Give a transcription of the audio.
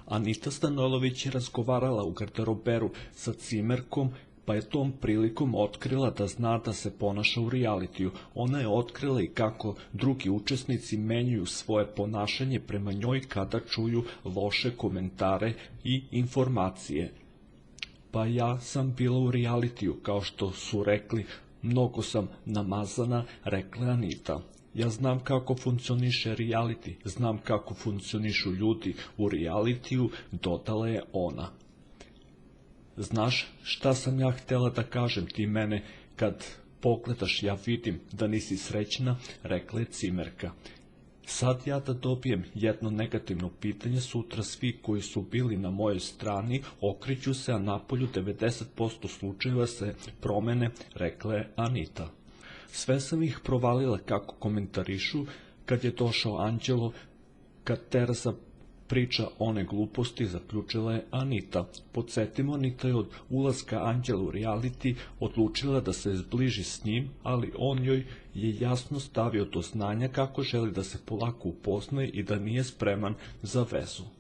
Anita Stanolović je razgovarala u garderoberu sa cimerkom, pa je tom prilikom otkrila da zna da se ponaša u realitiju. Ona je otkrila i kako drugi učesnici menjaju svoje ponašanje prema njoj kada čuju loše komentare i informacije. Pa ja sam bila u realitiju, kao što su rekli, mnogo sam namazana, rekla je Anita. Ja znam kako funkcioniše reality, znam kako funkcionišu ljudi u realitiju, dodala je ona. Znaš šta sam ja htjela da kažem, ti mene kad pogledaš ja vidim da nisi srećna, rekla je cimerka. Sad ja da dobijem jedno negativno pitanje, sutra svi koji su bili na mojoj strani okreću se, a napolju 90% slučajeva se promene, rekla je Anita. Sve sam ih provalila kako komentarišu, kad je došao Anđelo, kad Terza priča one gluposti, zaključila je Anita. Podsjetimo, Anita je od ulaska Anđela u reality odlučila da se zbliži s njim, ali on joj je jasno stavio do znanja kako želi da se polako upoznaje i da nije spreman za vezu.